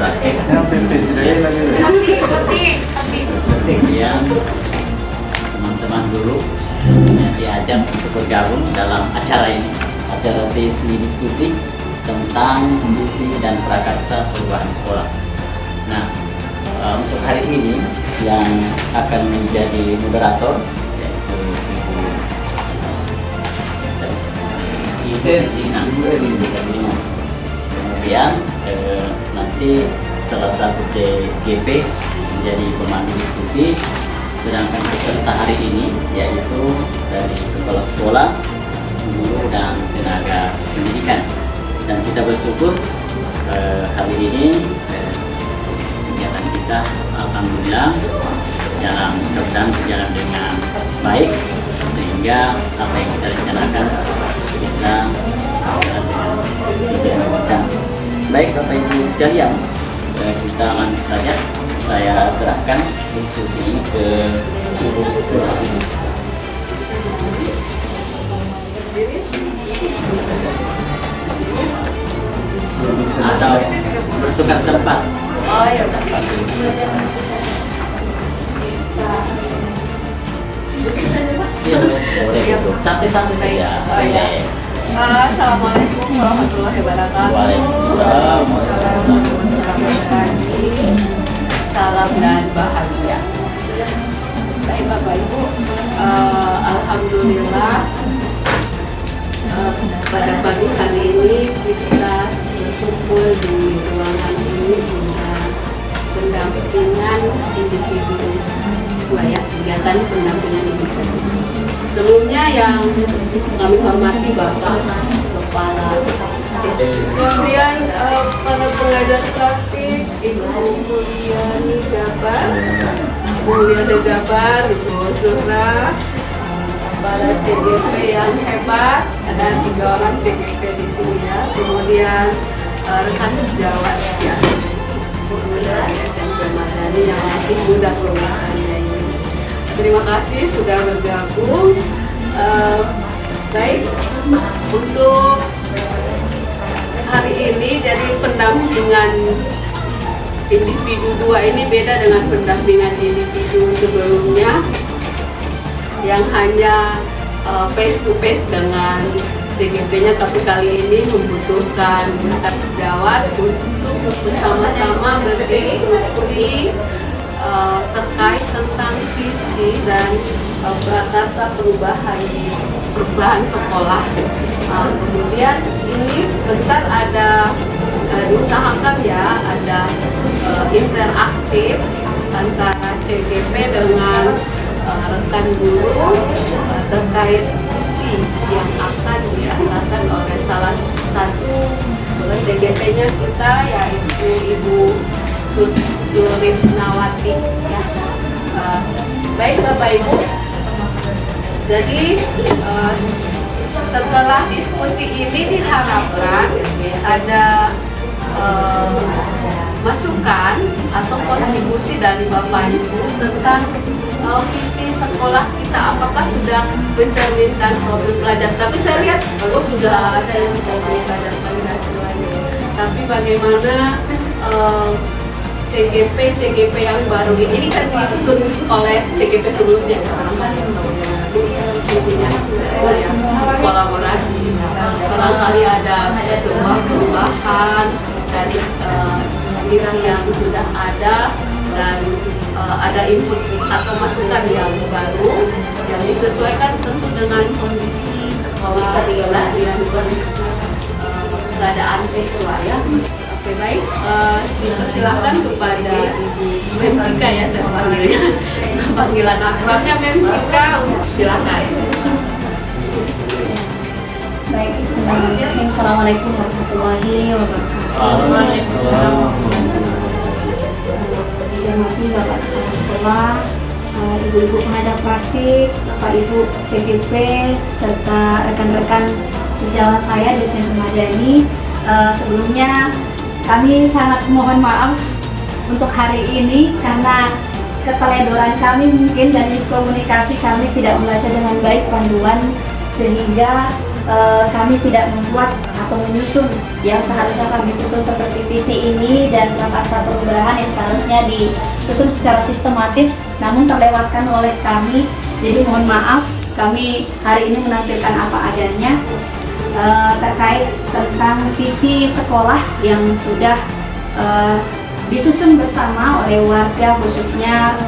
praktek. Kemudian teman-teman guru diajak untuk bergabung dalam acara ini, acara sesi diskusi tentang visi dan prakarsa perubahan sekolah. Nah, untuk hari ini yang akan menjadi moderator yaitu Ibu Erlina. Kemudian nanti salah satu CGP menjadi pemandu diskusi, sedangkan peserta hari ini yaitu dari kepala sekolah, guru dan tenaga pendidikan. Dan kita bersyukur hari ini kegiatan kita alhamdulillah berjalan dengan baik, sehingga apa yang kita rencanakan bisa berjalan dengan sesuai dengan rencana. Baik Bapak Ibu sekalian, kita lanjut saja. Saya serahkan diskusi ini ke Ibu. Atau bertukar tempat. Oh ya udah. Iya, boleh. Santai-santai saja. Yes. Assalamualaikum warahmatullahi wabarakatuh. Waalaikumsalam. Salam dan bahagia. Baik Bapak Ibu, alhamdulillah pada pagi hari ini kita berkumpul di ruangan ini dengan pendampingan individu kegiatan pendampingan individu. Sebelumnya yang kami hormati Bapak Kepala kemudian para pengajar praktik Ibu Mulyani Gabar, Mulyani Gabar, Ibu Surah, para CGP yang hebat, ada 3 orang CGP di sini ya. Kemudian rekan sejawat ya, muda SMP Madani yang masih muda keluarganya ini. Terima kasih sudah bergabung. Baik, untuk hari ini jadi pendampingan individu 2 ini beda dengan pendampingan individu sebelumnya yang hanya face to face dengan CGP-nya, tapi kali ini membutuhkan rekan sejawat untuk bersama-sama berdiskusi terkait tentang visi dan prakarsa perubahan sekolah. Kemudian ini sebentar ada diusahakan ya, ada interaktif antara CGP dengan rekan guru terkait visi yang akan dianggarkan oleh salah satu CGP-nya kita, yaitu Ibu Suritnawati ya. Baik Bapak Ibu, jadi setelah diskusi ini diharapkan ada masukan atau kontribusi dari Bapak Ibu tentang visi sekolah kita, apakah sudah mencerminkan profil pelajar. Tapi saya lihat sudah ada yang profil pelajar semuanya. Tapi bagaimana CGP yang baru ini kan disusun oleh CGP sebelumnya, visinya kolaborasi, barangkali ada sebuah perubahan dari visi yang sudah ada, dan ada input atau masukan yang baru yang disesuaikan tentu dengan kondisi sekolah, kemudian kondisi keadaan siswa ya. Oke baik, silakan kepada Ibu Mem Cika ya, saya panggilnya, panggilan akrabnya Mem Cika, silakan. Baik, bismillahirrahmanirrahim. Assalamualaikum warahmatullahi wabarakatuh. Hormati Bapak Kepala Sekolah, Ibu-ibu pengajar praktik, Bapak Ibu CGP, serta rekan-rekan sejawat saya di SMP Madani. Sebelumnya kami sangat mohon maaf untuk hari ini karena keteledoran kami mungkin dan miskomunikasi kami tidak membaca dengan baik panduan, sehingga kami tidak membuat atau menyusun yang seharusnya kami susun seperti visi ini dan prakarsa perubahan yang seharusnya disusun secara sistematis, namun terlewatkan oleh kami. Jadi mohon maaf, kami hari ini menampilkan apa adanya terkait tentang visi sekolah yang sudah disusun bersama oleh warga, khususnya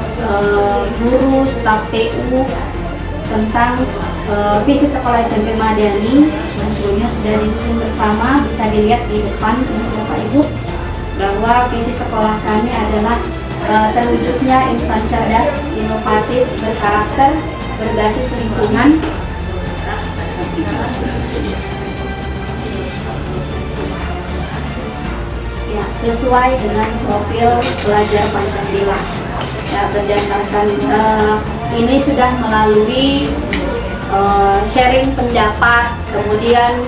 guru, staf TU, tentang visi sekolah SMP Madani yang sebelumnya sudah disusun bersama. Bisa dilihat di depan Bapak Ibu bahwa visi sekolah kami adalah terwujudnya insan cerdas, inovatif, berkarakter, berbasis lingkungan, ya, sesuai dengan profil pelajar Pancasila. Ya, berdasarkan ini sudah melalui sharing pendapat, kemudian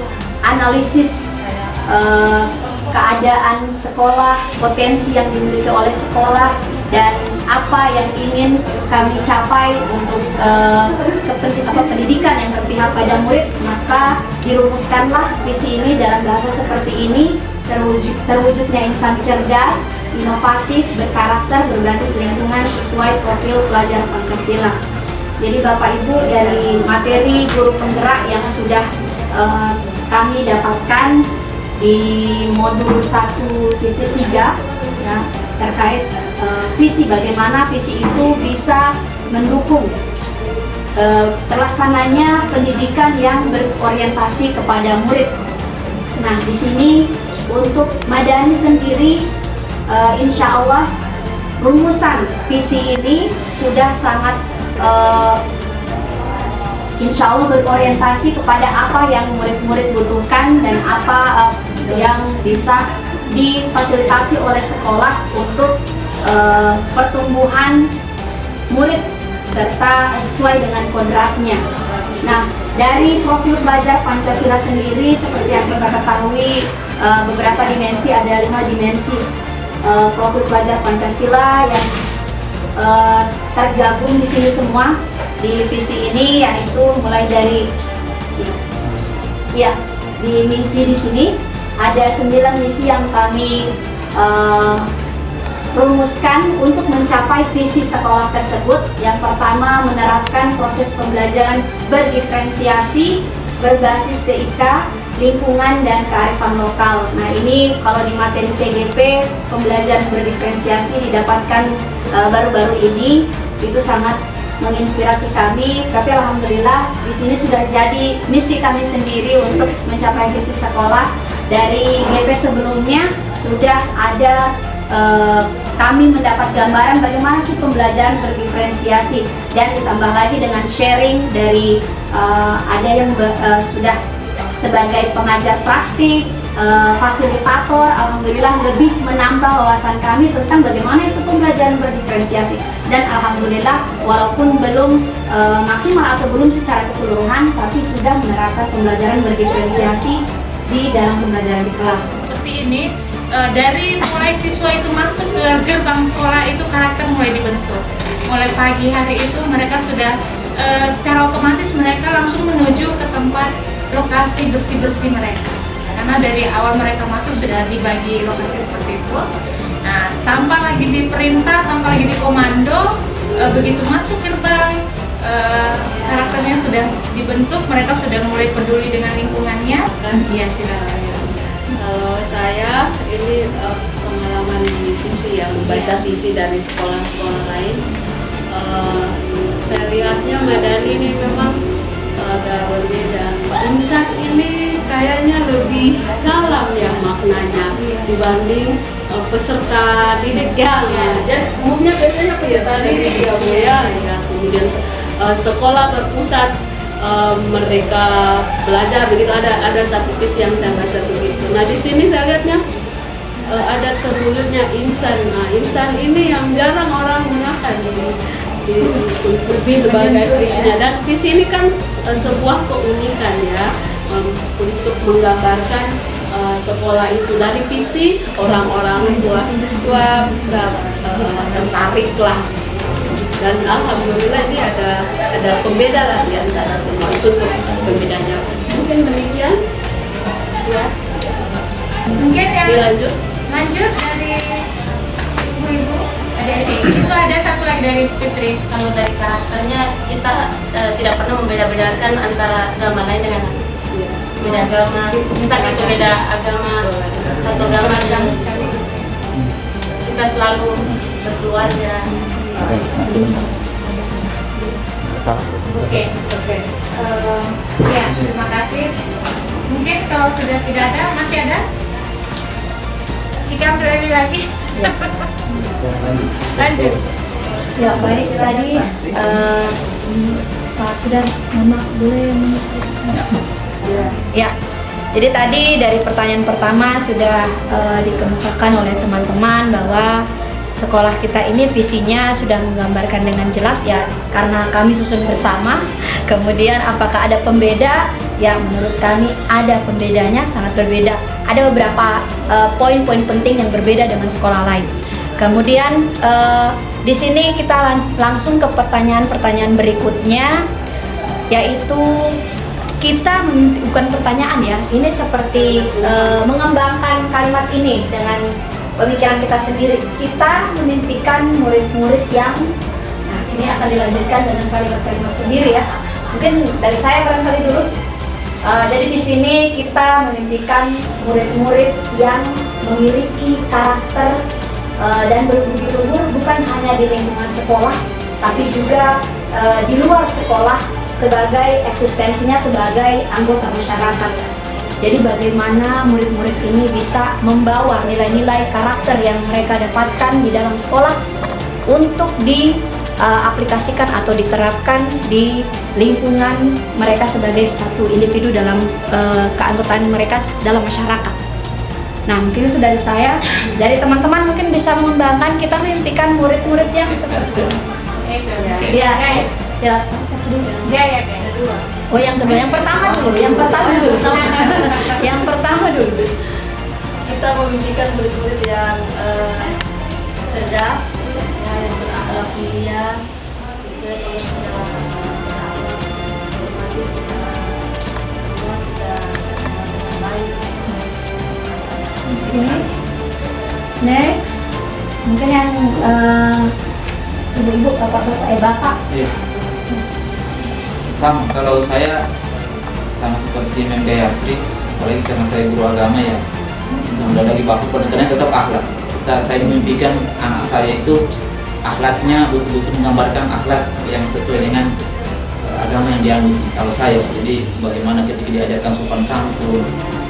analisis keadaan sekolah, potensi yang dimiliki oleh sekolah, dan apa yang ingin kami capai untuk pendidikan yang berpihak pada murid. Maka dirumuskanlah visi ini dalam bahasa seperti ini: terwujudnya insan cerdas, inovatif, berkarakter, berbasis lingkungan, sesuai profil pelajar Pancasila. Jadi Bapak Ibu, dari materi guru penggerak yang sudah kami dapatkan di modul 1.3 ya, terkait visi, bagaimana visi itu bisa mendukung terlaksananya pendidikan yang berorientasi kepada murid. Nah, di sini untuk Madani sendiri, insya Allah rumusan visi ini sudah sangat insya Allah berorientasi kepada apa yang murid-murid butuhkan dan apa yang bisa difasilitasi oleh sekolah untuk pertumbuhan murid serta sesuai dengan kodratnya. Nah, dari profil pelajar Pancasila sendiri, seperti yang kita ketahui, beberapa dimensi, ada 5 dimensi profil pelajar Pancasila yang tergabung di sini semua di visi ini, yaitu mulai dari di misi di sini ada 9 misi yang kami rumuskan untuk mencapai visi sekolah tersebut. Yang pertama, menerapkan proses pembelajaran berdiferensiasi berbasis TIK, lingkungan, dan kearifan lokal. Nah, ini kalau di materi CGP, pembelajaran berdiferensiasi didapatkan baru-baru ini, itu sangat menginspirasi kami. Tapi alhamdulillah di sini sudah jadi misi kami sendiri untuk mencapai visi sekolah. Dari GP sebelumnya sudah ada kami mendapat gambaran bagaimana sih pembelajaran berdiferensiasi, dan ditambah lagi dengan sharing dari ada yang sudah sebagai pengajar praktik, fasilitator. Alhamdulillah lebih menambah wawasan kami tentang bagaimana itu pembelajaran berdiferensiasi. Dan alhamdulillah walaupun belum maksimal atau belum secara keseluruhan, tapi sudah menerapkan pembelajaran berdiferensiasi di dalam pembelajaran di kelas. Seperti ini, dari mulai siswa itu masuk ke gerbang sekolah itu karakter mulai dibentuk. Mulai pagi hari itu mereka sudah secara otomatis mereka langsung menuju ke tempat lokasi bersih-bersih mereka. Karena dari awal mereka masuk sudah dibagi lokasi seperti itu. Nah, tanpa lagi diperintah, tanpa lagi dikomando, begitu masuk gerbang, karakternya sudah dibentuk, mereka sudah mulai peduli dengan lingkungannya. Iya, silakan. Kalau saya ini pengalaman di visi, yang membaca visi dari sekolah-sekolah lain, saya lihatnya Madani ini memang agak berbeda. Insan ini kayaknya lebih dalam ya maknanya dibanding peserta didik ya. Dan umumnya biasanya peserta didik ya. Kemudian sekolah berpusat, mereka belajar begitu, ada satu visi yang saya baca begitu. Nah, di sini saya lihatnya ada terwujudnya insan. Nah, insan ini yang jarang orang gunakan sebagai visinya. Dan visi ini kan sebuah keunikan ya, untuk menggambarkan sekolah itu. Dari visi, orang-orang tua siswa bisa tertarik lah. Dan alhamdulillah ini ada pembeda lah di antara semua itu, untuk pembedanya. mungkin demikian. Ya, Mungkin yang dilanjut. lanjut dari ibu-ibu, adik-adik. Itu ada satu lagi dari Fitri. Kalau dari karakternya kita tidak pernah membeda-bedakan antara agama lain dengan beda agama. Kita itu beda agama, satu agama dan kita selalu berkeluarga. Oke. Ya, terima kasih. Mungkin kalau sudah tidak ada, masih ada? Jika berani lagi. Lanjut. Ya baik, tadi Pak Sudar, Mama boleh menceritakan? Ya, jadi tadi dari pertanyaan pertama sudah dikemukakan oleh teman-teman bahwa sekolah kita ini visinya sudah menggambarkan dengan jelas ya, karena kami susun bersama. Kemudian apakah ada pembeda? Ya menurut kami ada pembedanya, sangat berbeda. Ada beberapa poin-poin penting yang berbeda dengan sekolah lain. Kemudian di sini kita langsung ke pertanyaan-pertanyaan berikutnya, yaitu kita bukan pertanyaan ya, ini seperti mengembangkan kalimat ini dengan pemikiran kita sendiri. Kita memimpikan murid-murid yang, nah ini akan dilanjutkan dengan kalimat-kalimat sendiri ya. Mungkin dari saya barangkali dulu. Jadi di sini kita memimpikan murid-murid yang memiliki karakter dan berbudi luhur bukan hanya di lingkungan sekolah, tapi juga di luar sekolah sebagai eksistensinya sebagai anggota masyarakat. Jadi bagaimana murid-murid ini bisa membawa nilai-nilai karakter yang mereka dapatkan di dalam sekolah untuk diaplikasikan atau diterapkan di lingkungan mereka sebagai satu individu dalam keanggotaan mereka dalam masyarakat. Nah mungkin itu dari saya. Dari teman-teman mungkin bisa mengembangkan, kita mimpikan murid-murid yang seperti ini. Ya, silakan. Ya. Oh yang kedua, yang pertama dulu. Yang pertama dulu. Kita memimpikan murid-murid yang cerdas, yang berakhlak mulia. Misalnya kalau sudah berakhlak, otomatis semua sudah dengan baik. Next, mungkin yang ibu-ibu, bapak-bapak, bapak. Iya. Sama, kalau saya sama seperti Mem Gayatri, apalagi karena saya guru agama ya, udah lagi baku penekanan tetap akhlak. Saya memimpikan anak saya itu akhlaknya betul-betul menggambarkan akhlak yang sesuai dengan agama yang dianut. Kalau saya, jadi bagaimana ketika diajarkan sopan santun,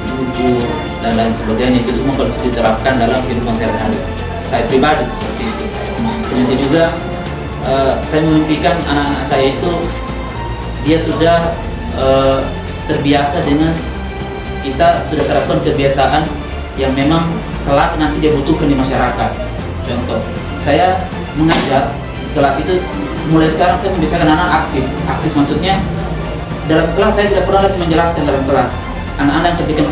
jujur dan lain sebagainya, itu semua harus diterapkan dalam kehidupan sehari-hari. Saya pribadi seperti itu. Selanjutnya juga saya memimpikan anak-anak saya itu dia sudah terbiasa dengan, kita sudah terapkan kebiasaan yang memang kelak nanti dia butuhkan di masyarakat. Contoh, saya mengajar kelas itu mulai sekarang saya membiasakan anak aktif maksudnya dalam kelas saya tidak pernah lagi menjelaskan dalam kelas. Anak-anak yang saya berikan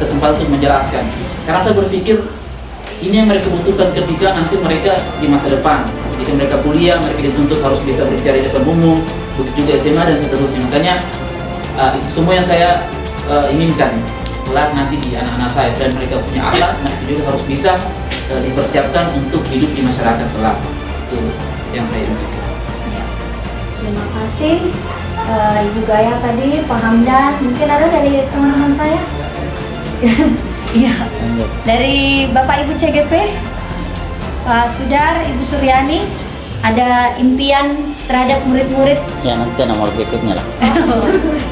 kesempatan untuk menjelaskan, karena saya berpikir ini yang mereka butuhkan ketika nanti mereka di masa depan, ketika mereka kuliah, mereka dituntut harus bisa berbicara di depan umum, begitu juga SMA dan seterusnya. Makanya itu semua yang saya inginkan kelak nanti di anak-anak saya. Selain mereka punya akhlak, mereka juga harus bisa dipersiapkan untuk hidup di masyarakat kelak. Itu yang saya inginkan. Terima kasih Ibu Gaya tadi, Pak Hamdan. Mungkin ada dari teman-teman saya? Iya. Dari Bapak Ibu CGP, Pak Sudar, Ibu Suryani, ada impian terhadap murid-murid? Ya nanti saya nomor berikutnya lah.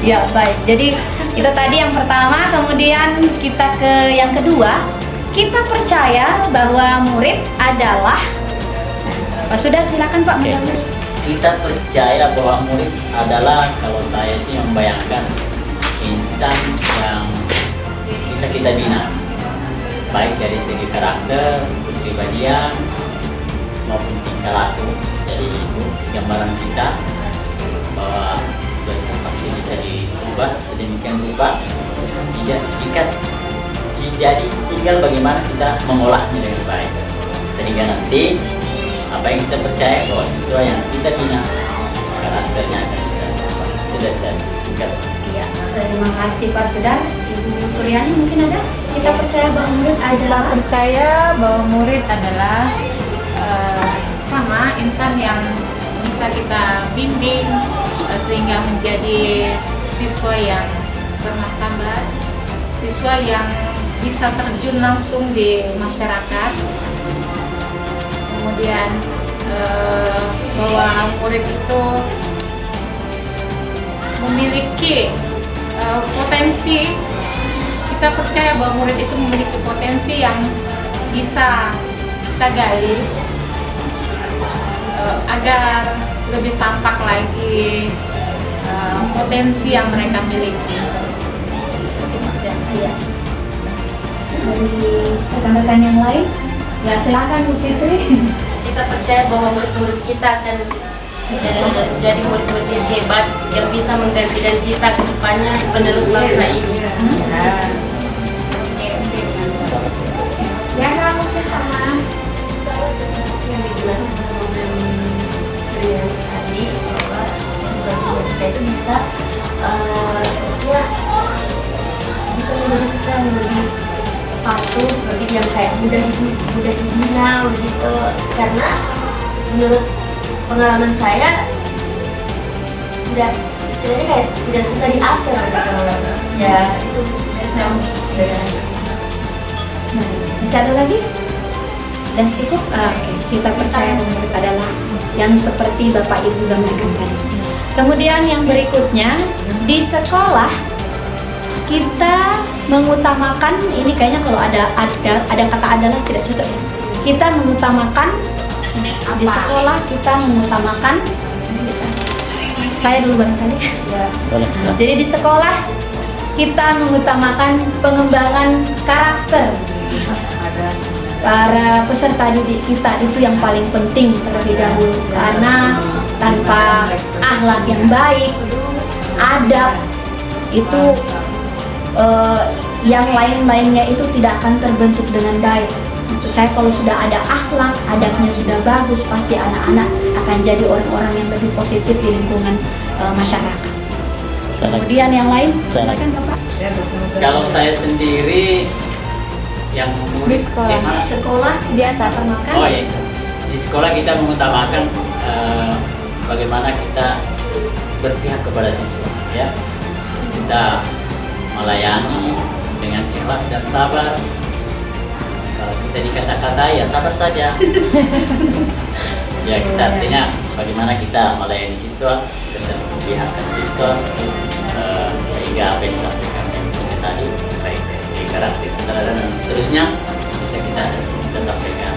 Ya baik. Jadi itu tadi yang pertama, kemudian kita ke yang kedua. Kita percaya bahwa murid adalah, Pak Sudar silakan Pak. Oke. Kita percaya bahwa murid adalah, kalau saya sih membayangkan, insan yang bisa kita bina, baik dari segi karakter, kepribadian, maupun tingkah laku. Jadi itu gambaran kita bahwa siswa itu pasti bisa diubah sedemikian rupa jika jadi tinggal bagaimana kita mengolahnya dengan baik, sehingga nanti apa yang kita percaya bahwa siswa yang kita bina karakternya akan bisa berubah. Itu dari saya singkat. Iya, terima kasih Pak Sudar. Ibu Suryani mungkin ada? Kita percaya bahwa murid Kita adalah percaya bahwa murid adalah sama insan yang bisa kita bimbing sehingga menjadi siswa yang bermartabat, siswa yang bisa terjun langsung di masyarakat. Kemudian bahwa murid itu memiliki potensi. Kita percaya bahwa murid itu memiliki potensi yang bisa kita gali agar lebih tampak lagi potensi yang mereka miliki. biasa ya. Dari rekan-rekan yang lain, ya silakan Bu Fitri. Kita percaya bahwa murid-murid kita akan jadi murid-murid yang hebat yang bisa menggantikan kita ke depannya penerus bangsa ini. Ya, kamu sama. Sama seperti yang dijelaskan sama Mem Suryani tadi, bahwa siswa-siswa kita itu bisa maksudnya bisa menjadi siswa yang lebih patuh, seperti yang kayak mudah dibina begitu. Karena menurut pengalaman saya tidak, istilahnya kayak tidak susah diatur gitu. Ya itu dari saya. Nah, masih ada lagi? Udah cukup? Oke, kita percaya murid adalah yang seperti Bapak Ibu gambarkan tadi. Kemudian yang berikutnya, di sekolah kita mengutamakan, ini kayaknya kalau ada kata adalah tidak cocok ya. Kita mengutamakan di sekolah, kita mengutamakan saya dulu barangkali. Boleh. Jadi di sekolah kita mengutamakan pengembangan karakter para peserta didik kita, itu yang paling penting terlebih dahulu, karena tanpa akhlak yang baik, adab itu yang lain-lainnya itu tidak akan terbentuk dengan baik. Untuk saya, kalau sudah ada akhlak, adabnya sudah bagus, pasti anak-anak akan jadi orang-orang yang lebih positif di lingkungan masyarakat. Kemudian yang lain, silakan Bapak. Kalau saya sendiri yang murid Sekolah dia utamakan. oh iya, di sekolah kita mengutamakan bagaimana kita berpihak kepada siswa, ya. Kita melayani dengan ikhlas dan sabar. Kalau kita dikata-kata ya sabar saja. Ya, kita artinya bagaimana kita melayani siswa, kita mempihakan siswa, sehingga apa yang disampaikan yang tadi, baik dari segi karakter, keteladanan dan seterusnya, bisa kita sampaikan.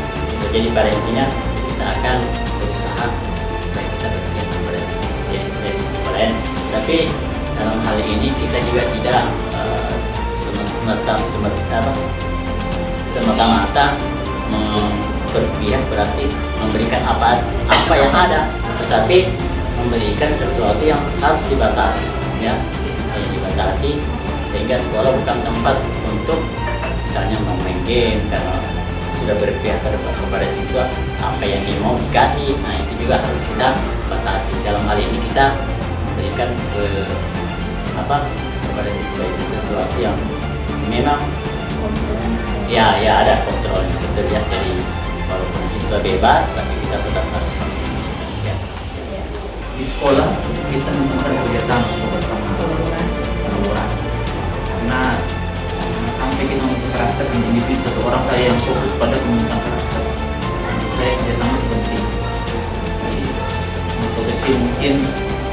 Jadi pada intinya kita akan berusaha supaya kita berpihak kepada siswa dari segi pelayan. Tapi dalam hal ini kita juga tidak semata-mata berpihak berarti memberikan apa yang ada, tetapi memberikan sesuatu yang harus dibatasi, ya, yang dibatasi, sehingga sekolah bukan tempat untuk misalnya main game, karena sudah berpihak kepada siswa, apa yang dia mau dikasih, nah itu juga harus kita batasi. Dalam hal ini kita memberikan kepada siswa itu sesuatu yang memang ya ada kontrolnya, betul ya. Jadi walaupun siswa bebas, tapi kita tetap harus ya. Di sekolah kita menemukan kerjasama bersama, kolaborasi, karena sampai kita membentuk karakter dan individu satu orang saya yang fokus pada pembentukan karakter. Menurut saya kerjasama itu penting. Jadi, untuk kecil mungkin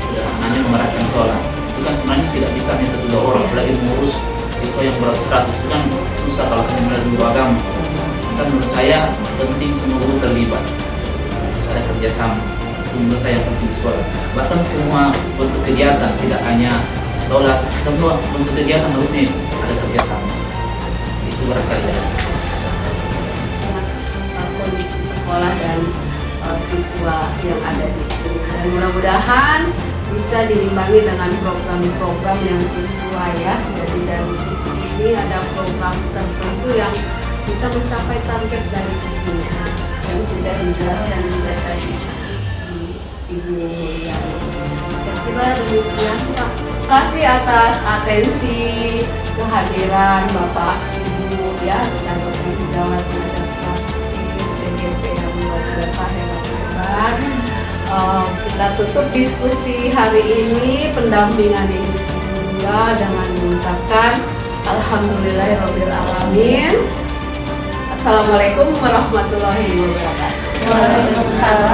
sederhananya memerhatikan sholat itu kan sebenarnya tidak bisa hanya satu dua orang, apalagi mengurus siswa yang berat 100 itu kan susah kalau hanya melalui guru agama. Maka menurut saya penting semua guru terlibat, harus ada kerjasama. Itu menurut saya yang penting di sekolah. Bahkan semua bentuk kegiatan, tidak hanya sholat, semua bentuk kegiatan harusnya ada kerjasama. Itu barangkali dari saya. Kondisi sekolah dan siswa yang ada di sini, dan mudah-mudahan bisa diimbangi dengan program-program yang sesuai, ya. Jadi dari visi ini ada program tertentu yang bisa mencapai target dari visinya, yang sudah dijelaskan juga tadi di Ibu Mulyani. Saya kira demikian Pak. Kasih atas atensi kehadiran Bapak Ibu ya dan Bapak Ibu Dewan Pengajar Praktik CGP yang luar biasa hebat. Kita tutup diskusi hari ini pendampingan ini juga dengan mengucapkan alhamdulillahirabbil alamin. Assalamualaikum warahmatullahi wabarakatuh. Waalaikumsalam.